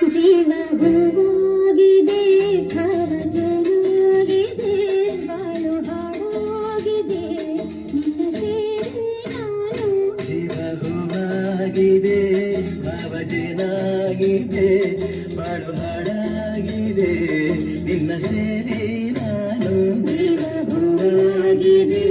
ಜೀವ ಹೂವಾಗಿದೆ, ಭಾವ ಜನಾಗಿದೆ, ಬಾಳು ಹಾಡಾಗಿದೆ, ನಿನ್ನ ಸೇರಿ ನಾನು. ಜೀವ ಹೂವಾಗಿದೆ, ಭಾವ ಜನಾಗಿದೆ, ಬಾಳು ಹಾಡಾಗಿದೆ, ನಿನ್ನ ಸೇರಿ ನಾನು. ಜೀವ ಹೂವಾಗಿದೆ.